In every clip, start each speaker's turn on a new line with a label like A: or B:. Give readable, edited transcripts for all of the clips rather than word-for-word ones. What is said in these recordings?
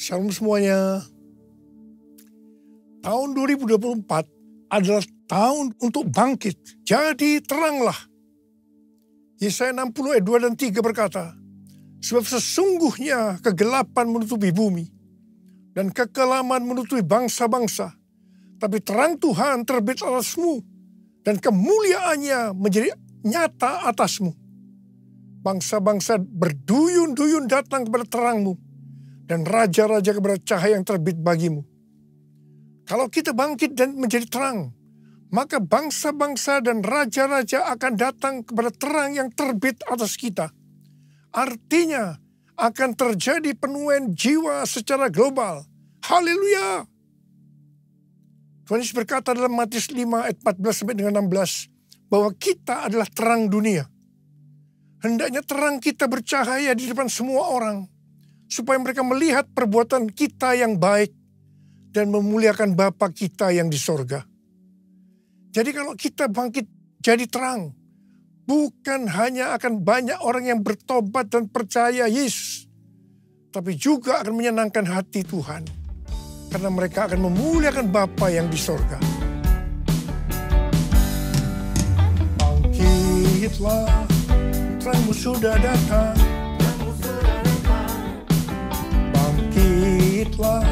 A: Shalom semuanya. Tahun 2024 adalah tahun untuk bangkit. Jadi teranglah. Yesaya 60 ayat 2 dan 3 berkata, sebab sesungguhnya kegelapan menutupi bumi dan kekelaman menutupi bangsa-bangsa. Tapi terang Tuhan terbit atasmu dan kemuliaannya menjadi nyata atasmu. Bangsa-bangsa berduyun-duyun datang kepada terangmu dan raja-raja kepada cahaya yang terbit bagimu. Kalau kita bangkit dan menjadi terang, maka bangsa-bangsa dan raja-raja akan datang kepada terang yang terbit atas kita. Artinya akan terjadi penuaian jiwa secara global. Haleluya! Tuhan Yesus berkata dalam Matius 5 ayat 14 sampai dengan 16 bahwa kita adalah terang dunia. Hendaknya terang kita bercahaya di depan semua orang, supaya mereka melihat perbuatan kita yang baik dan memuliakan Bapa kita yang di sorga. Jadi kalau kita bangkit jadi terang, bukan hanya akan banyak orang yang bertobat dan percaya Yesus, tapi juga akan menyenangkan hati Tuhan, karena mereka akan memuliakan Bapa yang di sorga. Bangkitlah, terangmu sudah datang. Bangkitlah,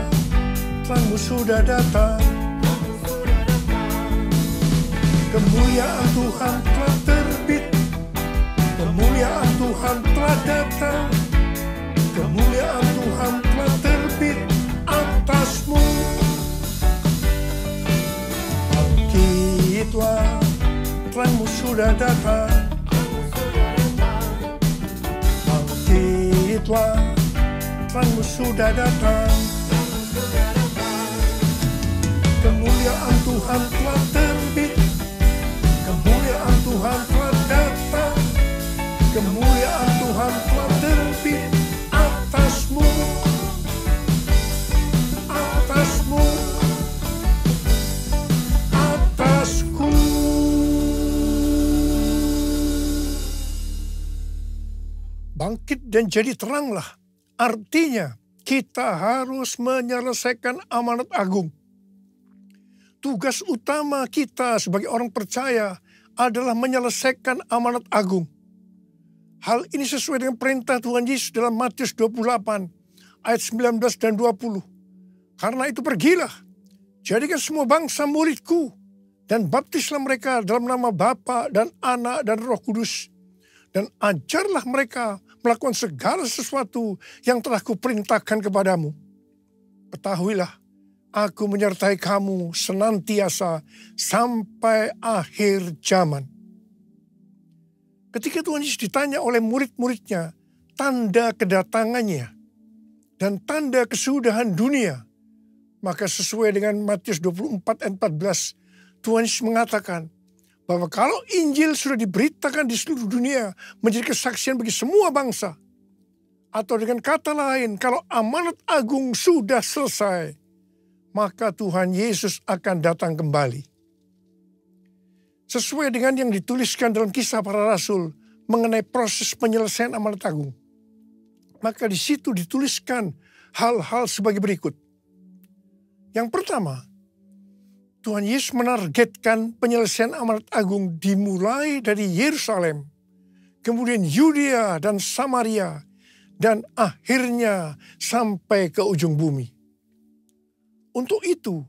A: terangmu sudah datang. Kemuliaan Tuhan telah terbit. Kemuliaan Tuhan telah datang. Kemuliaan Tuhan telah terbit atasmu. Bangkitlah, terangmu sudah datang. Bangkitlah, terangmu sudah datang. Kemuliaan Tuhan telah terbit. Kemuliaan Tuhan telah datang. Kemuliaan Tuhan telah terbit atasmu. Atasmu. Atasku. Bangkit dan jadi teranglah. Artinya kita harus menyelesaikan amanat agung. Tugas utama kita sebagai orang percaya adalah menyelesaikan amanat agung. Hal ini sesuai dengan perintah Tuhan Yesus dalam Matius 28 ayat 19 dan 20. Karena itu pergilah, jadikan semua bangsa muridku dan baptislah mereka dalam nama Bapa dan Anak dan Roh Kudus. Dan ajarlah mereka melakukan segala sesuatu yang telah kuperintahkan kepadamu. Ketahuilah, aku menyertai kamu senantiasa sampai akhir zaman. Ketika Tuhan Yesus ditanya oleh murid-muridnya tanda kedatangannya dan tanda kesudahan dunia, maka sesuai dengan Matius 24 ayat 14, Tuhan Yesus mengatakan bahwa kalau Injil sudah diberitakan di seluruh dunia menjadi kesaksian bagi semua bangsa, atau dengan kata lain, kalau amanat agung sudah selesai, maka Tuhan Yesus akan datang kembali. Sesuai dengan yang dituliskan dalam Kisah Para Rasul mengenai proses penyelesaian amanat agung, maka di situ dituliskan hal-hal sebagai berikut. Yang pertama, Tuhan Yesus menargetkan penyelesaian amanat agung dimulai dari Yerusalem, kemudian Yudea dan Samaria, dan akhirnya sampai ke ujung bumi. Untuk itu,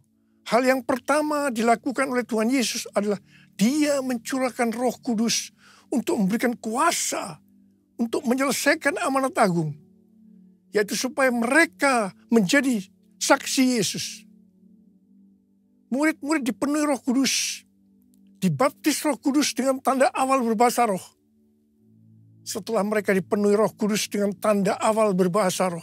A: hal yang pertama dilakukan oleh Tuhan Yesus adalah Dia mencurahkan Roh Kudus untuk memberikan kuasa untuk menyelesaikan amanat agung, yaitu supaya mereka menjadi saksi Yesus. Murid-murid dipenuhi Roh Kudus, dibaptis Roh Kudus dengan tanda awal berbahasa roh. Setelah mereka dipenuhi Roh Kudus dengan tanda awal berbahasa roh,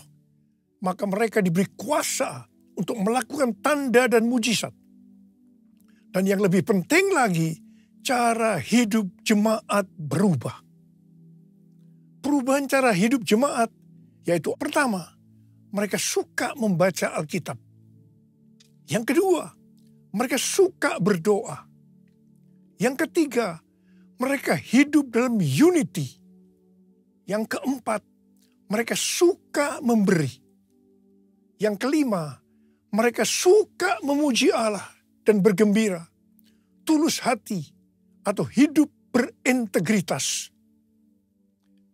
A: maka mereka diberi kuasa untuk melakukan tanda dan mujizat. Dan yang lebih penting lagi, cara hidup jemaat berubah. Perubahan cara hidup jemaat, yaitu pertama, mereka suka membaca Alkitab. Yang kedua, mereka suka berdoa. Yang ketiga, mereka hidup dalam unity. Yang keempat, mereka suka memberi. Yang kelima, mereka suka memuji Allah dan bergembira, tulus hati atau hidup berintegritas.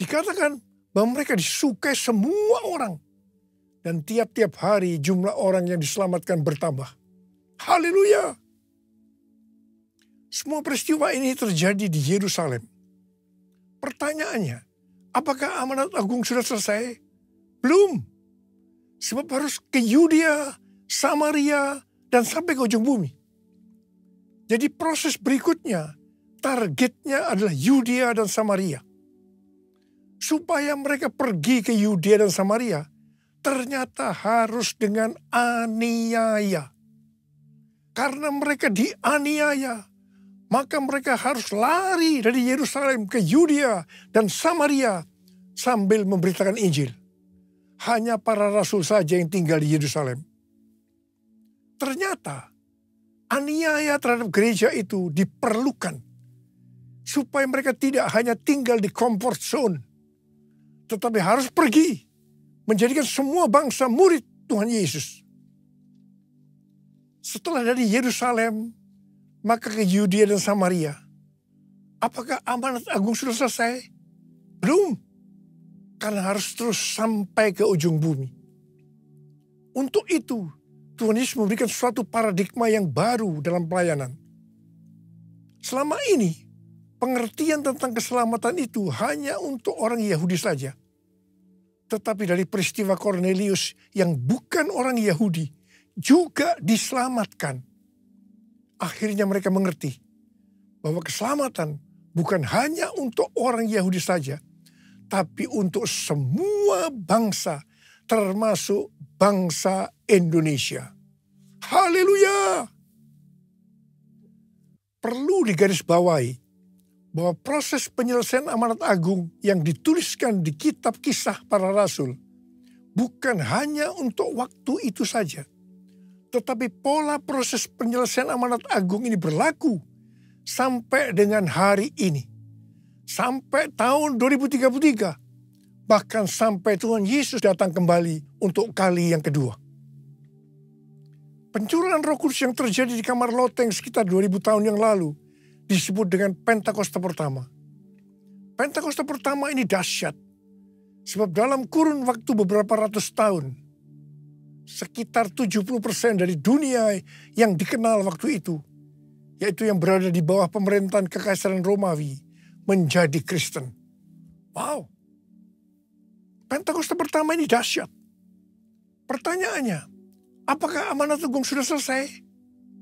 A: Dikatakan bahwa mereka disukai semua orang. Dan tiap-tiap hari jumlah orang yang diselamatkan bertambah. Haleluya! Semua peristiwa ini terjadi di Yerusalem. Pertanyaannya, apakah amanat agung sudah selesai? Belum. Sebab harus ke Yudea, Samaria, dan sampai ke ujung bumi. Jadi proses berikutnya, targetnya adalah Yudea dan Samaria. Supaya mereka pergi ke Yudea dan Samaria, ternyata harus dengan aniaya. Karena mereka dianiaya, maka mereka harus lari dari Yerusalem ke Yudea dan Samaria sambil memberitakan Injil. Hanya para rasul saja yang tinggal di Yerusalem. Ternyata aniaya terhadap gereja itu diperlukan supaya mereka tidak hanya tinggal di comfort zone, tetapi harus pergi menjadikan semua bangsa murid Tuhan Yesus. Setelah dari Yerusalem, maka ke Yudea dan Samaria. Apakah amanat agung sudah selesai? Belum. Karena harus terus sampai ke ujung bumi. Untuk itu, Tuhan Yesus memberikan suatu paradigma yang baru dalam pelayanan. Selama ini, pengertian tentang keselamatan itu hanya untuk orang Yahudi saja. Tetapi dari peristiwa Kornelius yang bukan orang Yahudi juga diselamatkan. Akhirnya mereka mengerti bahwa keselamatan bukan hanya untuk orang Yahudi saja, tapi untuk semua bangsa, termasuk bangsa Indonesia. Haleluya! Perlu digarisbawahi bahwa proses penyelesaian amanat agung yang dituliskan di kitab Kisah Para Rasul bukan hanya untuk waktu itu saja, tetapi pola proses penyelesaian amanat agung ini berlaku sampai dengan hari ini, sampai tahun 2033, bahkan sampai Tuhan Yesus datang kembali untuk kali yang kedua. Pencurahan Roh Kudus yang terjadi di kamar loteng sekitar 2000 tahun yang lalu disebut dengan Pentakosta pertama. Pentakosta pertama ini dahsyat. Sebab dalam kurun waktu beberapa ratus tahun, sekitar 70% dari dunia yang dikenal waktu itu, yaitu yang berada di bawah pemerintahan Kekaisaran Romawi, menjadi Kristen. Wow. Pentakosta pertama ini dahsyat. Pertanyaannya, apakah amanat agung sudah selesai?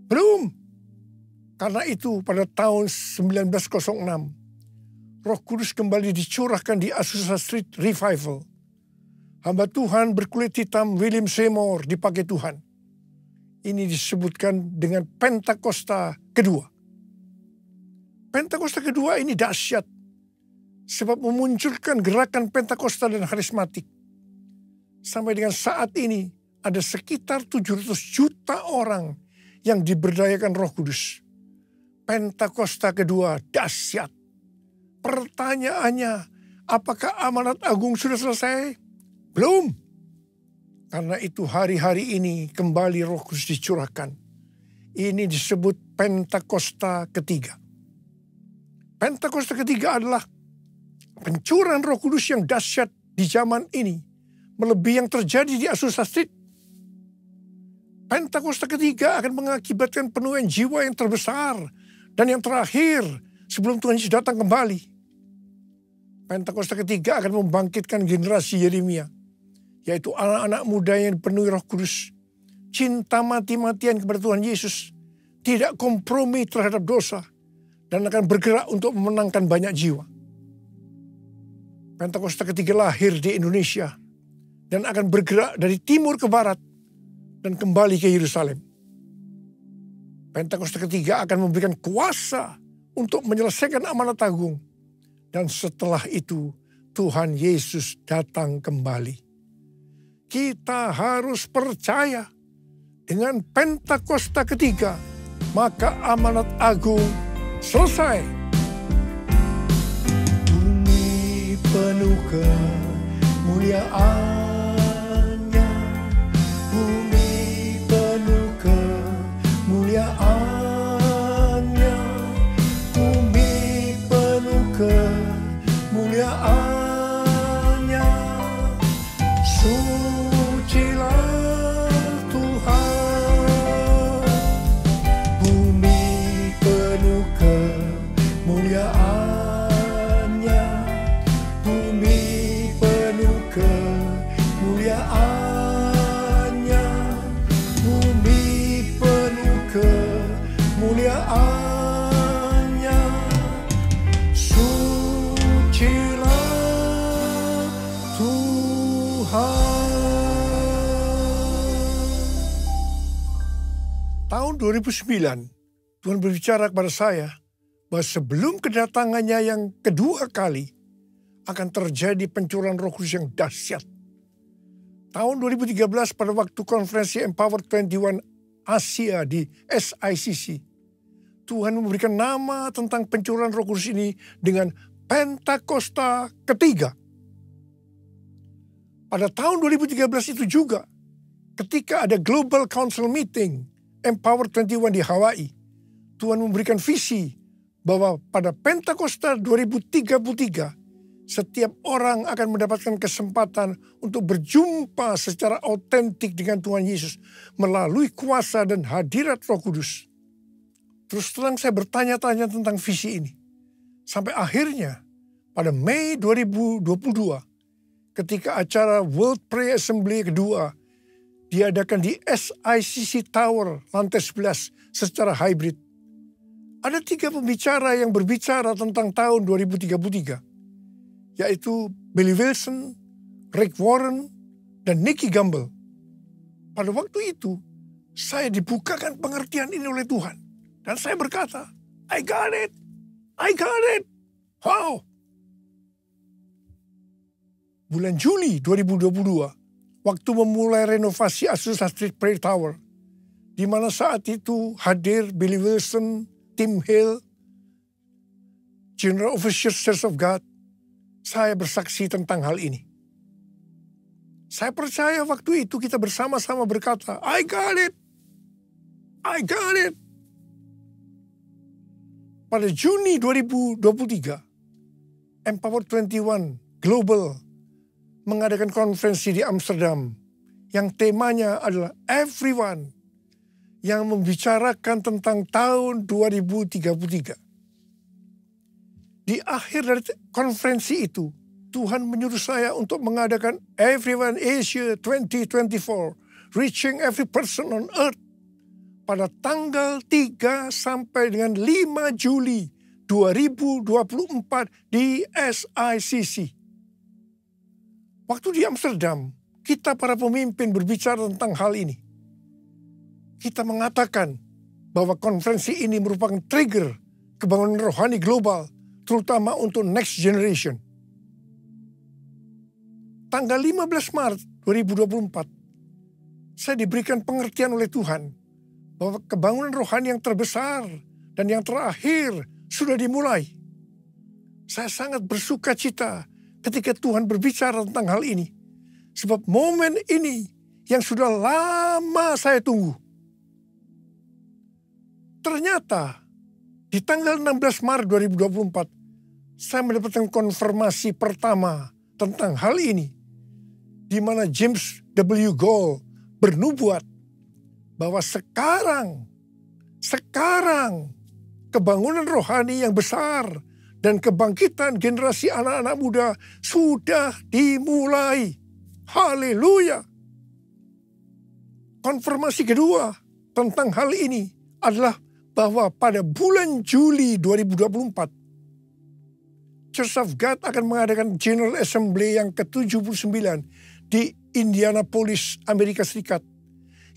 A: Belum. Karena itu pada tahun 1906, Roh Kudus kembali dicurahkan di Azusa Street Revival. Hamba Tuhan berkulit hitam William Seymour dipakai Tuhan. Ini disebutkan dengan Pentakosta kedua. Pentakosta kedua ini dahsyat. Sebab memunculkan gerakan Pentakosta dan karismatik. Sampai dengan saat ini ada sekitar 700 juta orang yang diberdayakan Roh Kudus. Pentakosta kedua dahsyat. Pertanyaannya, apakah amanat agung sudah selesai? Belum. Karena itu hari-hari ini kembali Roh Kudus dicurahkan. Ini disebut Pentakosta ketiga. Pentakosta ketiga adalah pencurahan Roh Kudus yang dahsyat di zaman ini, melebihi yang terjadi di Azusa Street. Pentakosta ketiga akan mengakibatkan penuaian jiwa yang terbesar dan yang terakhir sebelum Tuhan Yesus datang kembali. Pentakosta ketiga akan membangkitkan generasi Yeremia, yaitu anak-anak muda yang dipenuhi Roh Kudus, cinta mati-matian kepada Tuhan Yesus, tidak kompromi terhadap dosa, dan akan bergerak untuk memenangkan banyak jiwa. Pentakosta ketiga lahir di Indonesia dan akan bergerak dari timur ke barat dan kembali ke Yerusalem. Pentakosta ketiga akan memberikan kuasa untuk menyelesaikan amanat agung. Dan setelah itu Tuhan Yesus datang kembali. Kita harus percaya dengan Pentakosta ketiga, maka amanat agung selesai. Bumi penuh kemuliaan-Nya, kemuliaan-Nya. Sucilah Tuhan, bumi penuh kemuliaan-Nya, bumi penuh kemuliaan-Nya, bumi penuh kemuliaan-Nya. Sucilah Tuhan. Tahun 2009, Tuhan berbicara kepada saya bahwa sebelum kedatangannya yang kedua kali akan terjadi pencurahan Roh Kudus yang dahsyat. Tahun 2013 pada waktu konferensi Empower 21 Asia di SICC, Tuhan memberikan nama tentang pencurahan Roh Kudus ini dengan Pentakosta ketiga. Pada tahun 2013 itu juga, ketika ada Global Council Meeting Empower 21 di Hawaii, Tuhan memberikan visi bahwa pada Pentakosta 2033, setiap orang akan mendapatkan kesempatan untuk berjumpa secara autentik dengan Tuhan Yesus melalui kuasa dan hadirat Roh Kudus. Terus terang saya bertanya-tanya tentang visi ini. Sampai akhirnya pada Mei 2022, ketika acara World Prayer Assembly kedua diadakan di SICC Tower lantai 11 secara hybrid. Ada 3 pembicara yang berbicara tentang tahun 2033, yaitu Billy Wilson, Rick Warren, dan Nicky Gumbel. Pada waktu itu, saya dibukakan pengertian ini oleh Tuhan. Dan saya berkata, I got it, I got it. Wow. Bulan Juli 2022, waktu memulai renovasi Azusa Street Prayer Tower, di mana saat itu hadir Billy Wilson, Tim Hill, General Overseer Church of God, saya bersaksi tentang hal ini. Saya percaya waktu itu kita bersama-sama berkata, I got it, I got it. Pada Juni 2023, Empower 21 Global mengadakan konferensi di Amsterdam yang temanya adalah Everyone, yang membicarakan tentang tahun 2033. Di akhir dari konferensi itu, Tuhan menyuruh saya untuk mengadakan Everyone Asia 2024, Reaching Every Person on Earth, pada tanggal 3 sampai dengan 5 Juli 2024 di SICC. Waktu di Amsterdam, kita para pemimpin berbicara tentang hal ini. Kita mengatakan bahwa konferensi ini merupakan trigger kebangunan rohani global, terutama untuk next generation. Tanggal 15 Maret 2024, saya diberikan pengertian oleh Tuhan bahwa kebangunan rohani yang terbesar dan yang terakhir sudah dimulai. Saya sangat bersuka cita ketika Tuhan berbicara tentang hal ini. Sebab momen ini yang sudah lama saya tunggu. Ternyata di tanggal 16 Maret 2024, saya mendapatkan konfirmasi pertama tentang hal ini. Di mana James W. Gold bernubuat bahwa sekarang kebangunan rohani yang besar dan kebangkitan generasi anak-anak muda sudah dimulai. Haleluya. Konfirmasi kedua tentang hal ini adalah bahwa pada bulan Juli 2024, Church of God akan mengadakan General Assembly yang ke-79 di Indianapolis, Amerika Serikat.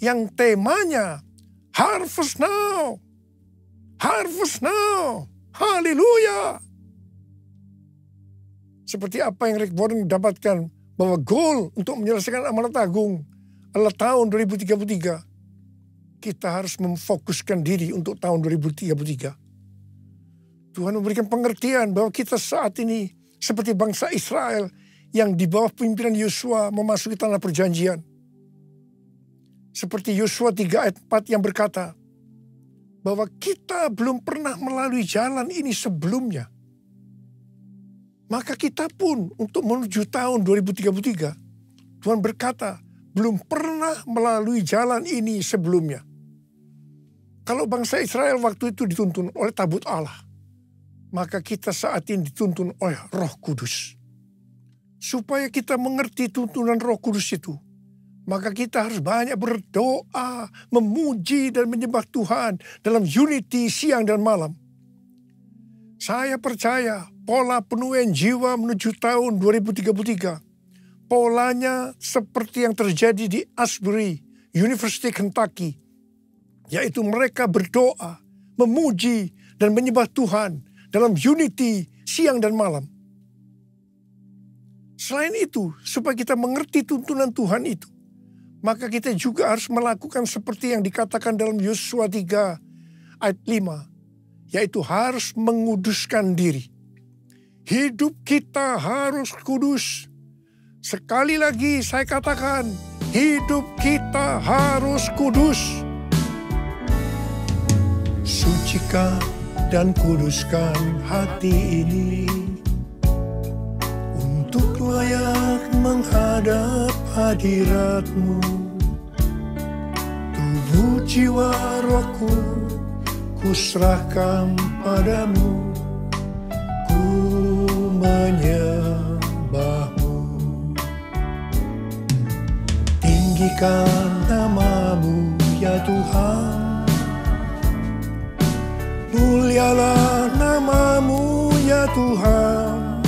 A: Yang temanya Harvest Now. Harvest Now. Haleluya. Seperti apa yang Rick Warren dapatkan bahwa goal untuk menyelesaikan amanat agung adalah tahun 2033. Kita harus memfokuskan diri untuk tahun 2033. Tuhan memberikan pengertian bahwa kita saat ini seperti bangsa Israel yang di bawah pimpinan Yosua memasuki tanah perjanjian. Seperti Yosua 3 ayat 4 yang berkata bahwa kita belum pernah melalui jalan ini sebelumnya. Maka kita pun untuk menuju tahun 2033, Tuhan berkata, belum pernah melalui jalan ini sebelumnya. Kalau bangsa Israel waktu itu dituntun oleh tabut Allah, maka kita saat ini dituntun oleh Roh Kudus. Supaya kita mengerti tuntunan Roh Kudus itu, maka kita harus banyak berdoa, memuji dan menyembah Tuhan dalam unity siang dan malam. Saya percaya pola penuaian jiwa menuju tahun 2033, polanya seperti yang terjadi di Asbury, University Kentucky, yaitu mereka berdoa, memuji dan menyembah Tuhan dalam unity siang dan malam. Selain itu, supaya kita mengerti tuntunan Tuhan itu, maka kita juga harus melakukan seperti yang dikatakan dalam Yosua 3 ayat 5, yaitu harus menguduskan diri. Hidup kita harus kudus. Sekali lagi saya katakan, hidup kita harus kudus. Sucikan dan kuduskan hati ini untuk layak menghadap hadirat-Mu. Tubuh jiwa rohku kuserahkan padamu, ku menyembah-Mu. Tinggikan nama-Mu ya Tuhan, mulialah nama-Mu ya Tuhan.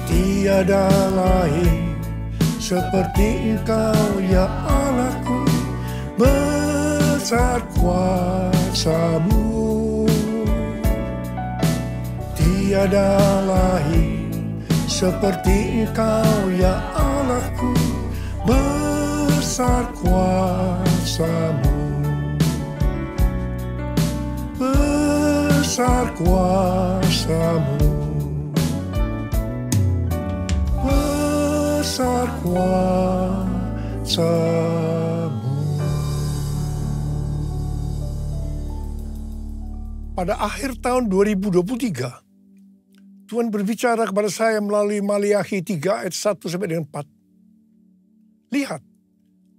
A: Tiada lain seperti Engkau ya Allahku, besar kuasa-Mu. Tiada lain seperti Engkau ya Allahku, besar kuasa-Mu. Besar kuasa-Mu. Besar kuasa-Mu. Pada akhir tahun 2023, Tuhan berbicara kepada saya melalui Maliakhi 3 ayat 1 sampai dengan 4. Lihat,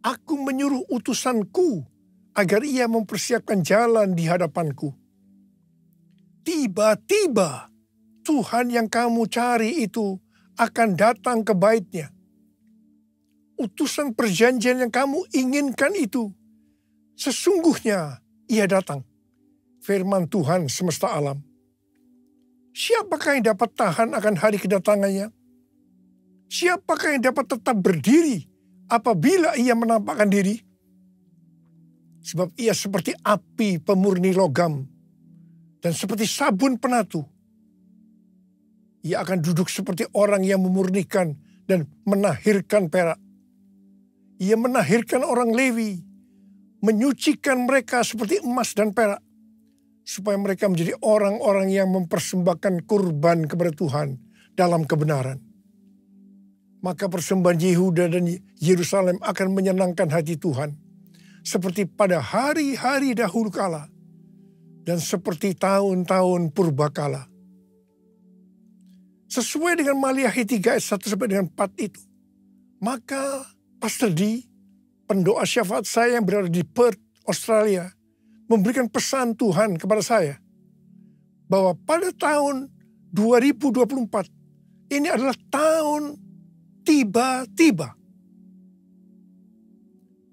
A: aku menyuruh utusanku agar ia mempersiapkan jalan di hadapanku. Tiba-tiba Tuhan yang kamu cari itu akan datang ke bait-Nya. Utusan perjanjian yang kamu inginkan itu, sesungguhnya ia datang. Firman Tuhan semesta alam. Siapakah yang dapat tahan akan hari kedatangannya? Siapakah yang dapat tetap berdiri apabila ia menampakkan diri? Sebab ia seperti api pemurni logam dan seperti sabun penatu. Ia akan duduk seperti orang yang memurnikan dan menahirkan perak. Ia menahirkan orang Lewi, menyucikan mereka seperti emas dan perak, supaya mereka menjadi orang-orang yang mempersembahkan kurban kepada Tuhan dalam kebenaran. Maka persembahan Yehuda dan Yerusalem akan menyenangkan hati Tuhan, seperti pada hari-hari dahulu kala, dan seperti tahun-tahun purbakala. Sesuai dengan Maliakhi 3 ayat 1 sampai dengan 4 itu, maka Pastor D, pendoa syafaat saya yang berada di Perth, Australia, memberikan pesan Tuhan kepada saya bahwa pada tahun 2024 ini adalah tahun tiba-tiba.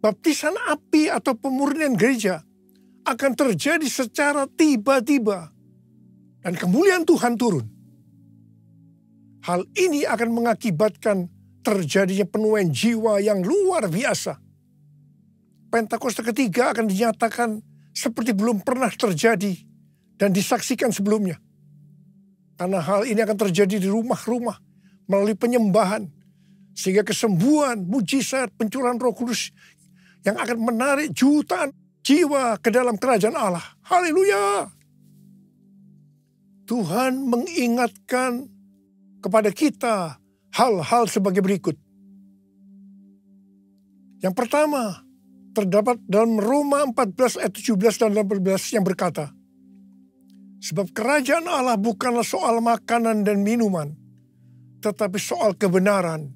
A: Baptisan api atau pemurnian gereja akan terjadi secara tiba-tiba dan kemuliaan Tuhan turun. Hal ini akan mengakibatkan terjadinya penuaian jiwa yang luar biasa. Pentakosta ketiga akan dinyatakan seperti belum pernah terjadi dan disaksikan sebelumnya. Karena hal ini akan terjadi di rumah-rumah melalui penyembahan, sehingga kesembuhan, mujizat, pencurahan Roh Kudus yang akan menarik jutaan jiwa ke dalam kerajaan Allah. Haleluya! Tuhan mengingatkan kepada kita hal-hal sebagai berikut. Yang pertama, terdapat dalam Roma 14 ayat 17 dan 18 yang berkata, Sebab kerajaan Allah bukanlah soal makanan dan minuman, tetapi soal kebenaran,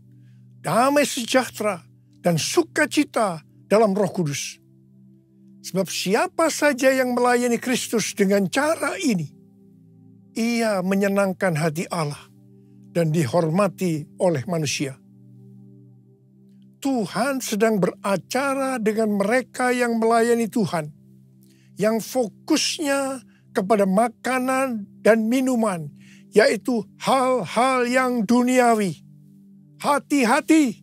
A: damai sejahtera, dan sukacita dalam Roh Kudus. Sebab siapa saja yang melayani Kristus dengan cara ini, ia menyenangkan hati Allah dan dihormati oleh manusia. Tuhan sedang beracara dengan mereka yang melayani Tuhan, yang fokusnya kepada makanan dan minuman, yaitu hal-hal yang duniawi. Hati-hati.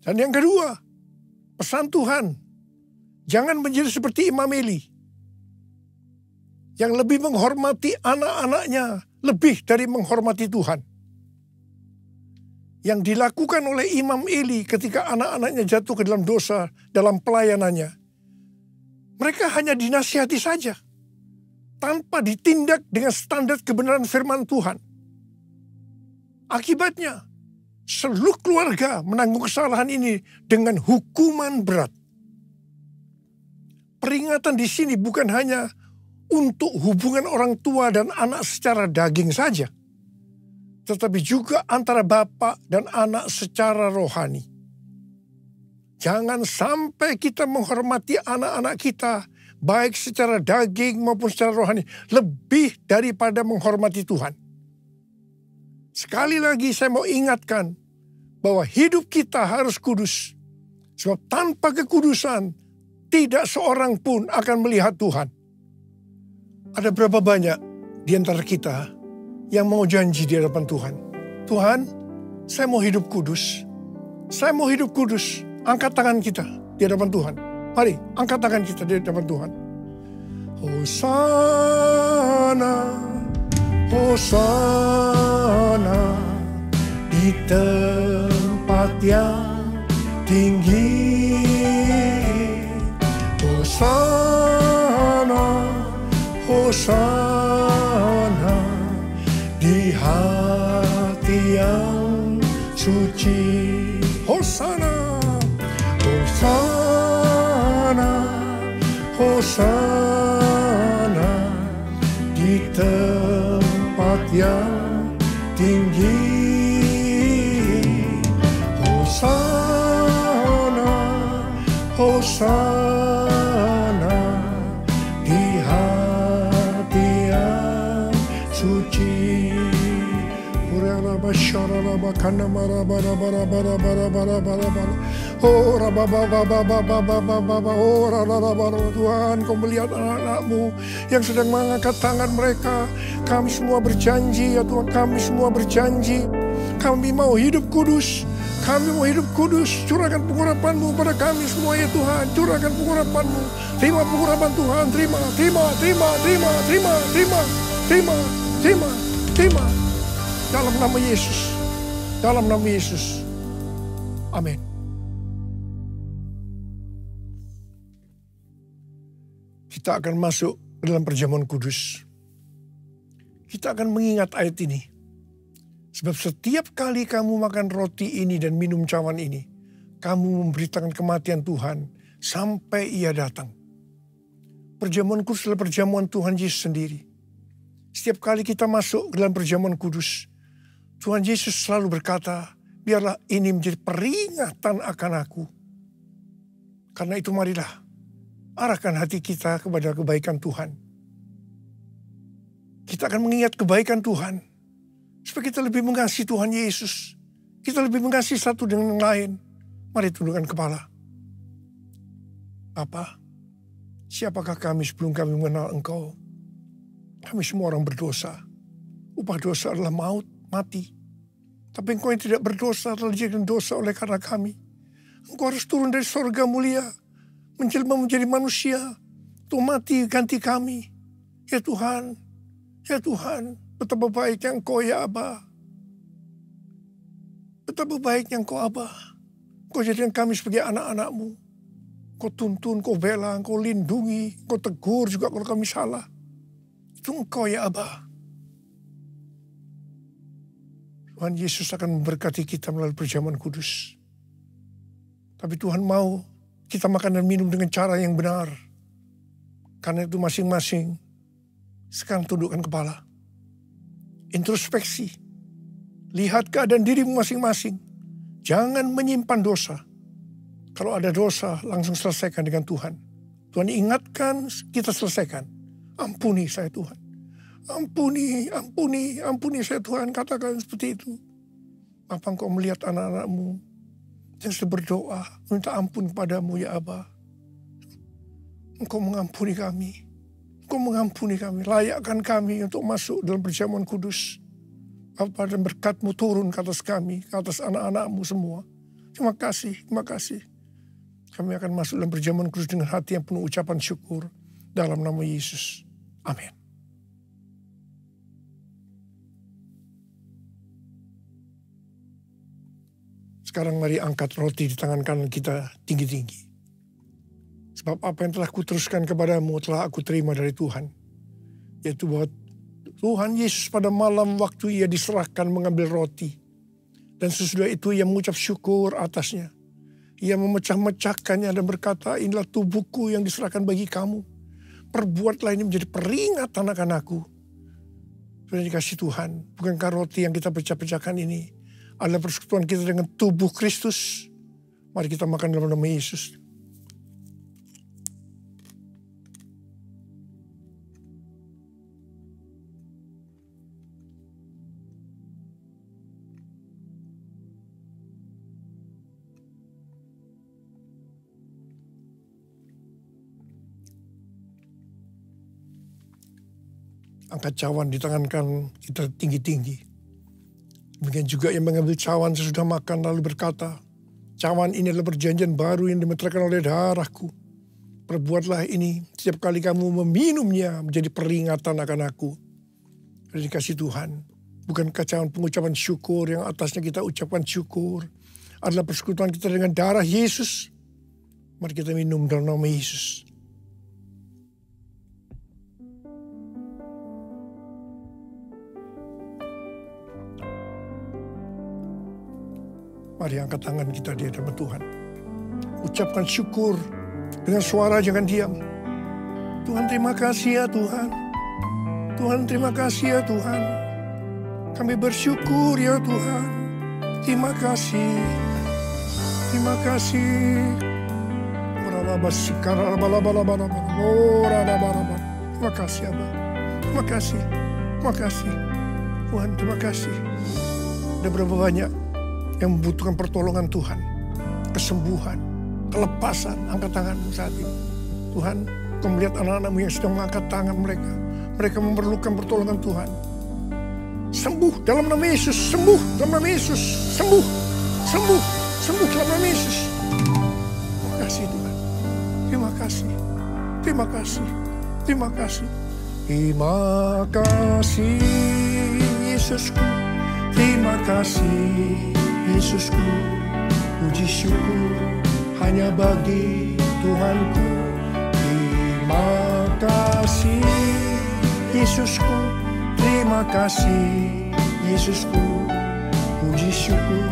A: Dan yang kedua, pesan Tuhan, jangan menjadi seperti Imam Eli, yang lebih menghormati anak-anaknya lebih dari menghormati Tuhan. Yang dilakukan oleh Imam Eli ketika anak-anaknya jatuh ke dalam dosa dalam pelayanannya. Mereka hanya dinasihati saja, tanpa ditindak dengan standar kebenaran firman Tuhan. Akibatnya, seluruh keluarga menanggung kesalahan ini dengan hukuman berat. Peringatan di sini bukan hanya untuk hubungan orang tua dan anak secara daging saja, tetapi juga antara bapak dan anak secara rohani. Jangan sampai kita menghormati anak-anak kita, baik secara daging maupun secara rohani, lebih daripada menghormati Tuhan. Sekali lagi saya mau ingatkan bahwa hidup kita harus kudus. Sebab tanpa kekudusan, tidak seorang pun akan melihat Tuhan. Ada berapa banyak di antara kita yang mau janji di hadapan Tuhan? Tuhan, saya mau hidup kudus. Saya mau hidup kudus. Angkat tangan kita di hadapan Tuhan. Mari, angkat tangan kita di hadapan Tuhan. Hosana, Hosana di tempat yang tinggi. Hosana, Hosana di hati yang suci. Hosana, Hosana, Hosana di tempat yang tinggi. Hosana, Hosana di hati yang suci. Tuhan, Kau melihat anak-anak-Mu yang sedang mengangkat tangan mereka. Kami semua berjanji ya Tuhan, kami semua berjanji. Kami mau hidup kudus. Kami mau hidup kudus. Curahkan pengurapan-Mu pada kami semua ya Tuhan. Curahkan pengurapan-Mu. Terima pengurapan Tuhan. Terima. Dalam nama Yesus. Dalam nama Yesus. Amin. Kita akan masuk ke dalam perjamuan kudus. Kita akan mengingat ayat ini. Sebab setiap kali kamu makan roti ini dan minum cawan ini, kamu memberitakan kematian Tuhan sampai Ia datang. Perjamuan kudus adalah perjamuan Tuhan Yesus sendiri. Setiap kali kita masuk ke dalam perjamuan kudus, Tuhan Yesus selalu berkata, biarlah ini menjadi peringatan akan aku. Karena itu marilah arahkan hati kita kepada kebaikan Tuhan. Kita akan mengingat kebaikan Tuhan. Supaya kita lebih mengasihi Tuhan Yesus. Kita lebih mengasihi satu dengan yang lain. Mari tundukkan kepala. Bapa, siapakah kami sebelum kami mengenal Engkau? Kami semua orang berdosa. Upah dosa adalah maut, mati. Tapi Engkau yang tidak berdosa telah dijadikan dosa oleh karena kami. Engkau harus turun dari sorga mulia, menjelma menjadi manusia, untuk mati ganti kami. Ya Tuhan, betapa baiknya Engkau ya Aba. Betapa baiknya Engkau Aba. Engkau jadikan kami sebagai anak-anak-Mu. Engkau tuntun, Engkau bela, Engkau lindungi, Engkau tegur juga kalau kami salah. Itu Engkau ya Aba. Tuhan Yesus akan memberkati kita melalui perjamuan kudus. Tapi Tuhan mau kita makan dan minum dengan cara yang benar. Karena itu masing-masing sekarang tundukkan kepala. Introspeksi. Lihat keadaan dirimu masing-masing. Jangan menyimpan dosa. Kalau ada dosa, langsung selesaikan dengan Tuhan. Tuhan ingatkan, kita selesaikan. Ampuni saya Tuhan. Ampuni saya Tuhan. Katakan seperti itu. Apa engkau melihat anak-anakmu yang sudah berdoa, minta ampun kepadamu ya Aba. Engkau mengampuni kami. Engkau mengampuni kami. Layakkan kami untuk masuk dalam perjamuan kudus. Bapa, dan berkat-Mu turun ke atas kami, ke atas anak-anak-Mu semua. Terima kasih. Kami akan masuk dalam perjamuan kudus dengan hati yang penuh ucapan syukur. Dalam nama Yesus. Amin. Sekarang mari angkat roti di tangan kanan kita tinggi-tinggi. Sebab apa yang telah kuteruskan kepadamu telah aku terima dari Tuhan. Yaitu bahwa Tuhan Yesus pada malam waktu ia diserahkan mengambil roti. Dan sesudah itu ia mengucap syukur atasnya. Ia memecah-mecahkannya dan berkata, inilah tubuhku yang diserahkan bagi kamu. Perbuatlah ini menjadi peringatan akan aku. Sudah dikasih Tuhan, bukankah roti yang kita pecah-pecahkan ini adalah persekutuan kita dengan tubuh Kristus? Mari kita makan dalam nama Yesus. Angkat cawan di tangan kanan kita tinggi-tinggi. Demikian juga yang mengambil cawan sesudah makan lalu berkata, cawan ini adalah perjanjian baru yang dimeteraikan oleh darahku. Perbuatlah ini setiap kali kamu meminumnya menjadi peringatan akan aku. Sudah dikasih Tuhan. Bukankah cawan pengucapan syukur yang atasnya kita ucapkan syukur adalah persekutuan kita dengan darah Yesus. Mari kita minum dalam nama Yesus. Mari angkat tangan kita di hadapan Tuhan. Ucapkan syukur dengan suara, jangan diam. Tuhan terima kasih ya Tuhan. Tuhan terima kasih ya Tuhan. Kami bersyukur ya Tuhan. Terima kasih. Terima kasih. Terima kasih Abah. Terima kasih. Terima kasih. Tuhan terima kasih. Ada berapa banyak yang membutuhkan pertolongan Tuhan, kesembuhan, kelepasan. Angkat tanganmu saat ini. Tuhan, Kau melihat anak-anakmu yang sedang mengangkat tangan mereka. Mereka memerlukan pertolongan Tuhan. Sembuh dalam nama Yesus, sembuh dalam nama Yesus, sembuh dalam nama Yesus. Terima kasih Tuhan. Terima kasih. Terima kasih. Terima kasih. Terima kasih Yesusku. Terima kasih Yesusku, puji syukur hanya bagi Tuhanku. Terima kasih Yesusku, terima kasih Yesusku, puji syukur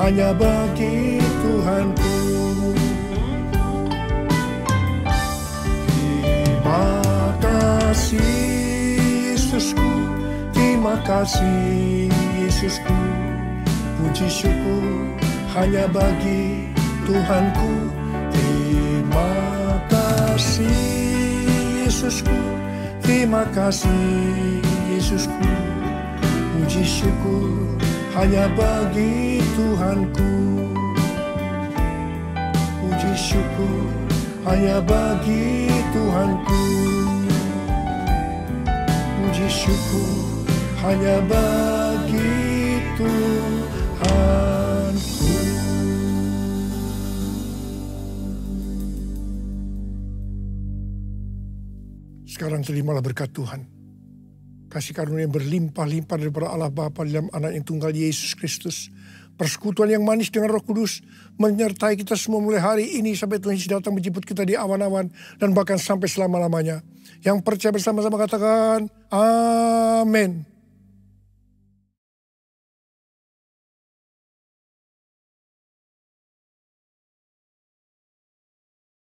A: hanya bagi Tuhanku. Terima kasih Yesusku, terima kasih Yesusku, puji syukur hanya bagi Tuhanku. Terima kasih Yesusku, terima kasih Yesusku, puji syukur hanya bagi Tuhanku. Puji syukur hanya bagi Tuhanku. Puji syukur hanya bagi Tuhanku. Sekarang terimalah berkat Tuhan. Kasih karunia yang berlimpah-limpah daripada Allah Bapa dalam Anak yang tunggal Yesus Kristus. Persekutuan yang manis dengan Roh Kudus menyertai kita semua mulai hari ini sampai Tuhan Yesus datang menjemput kita di awan-awan dan bahkan sampai selama-lamanya. Yang percaya bersama-sama katakan amin.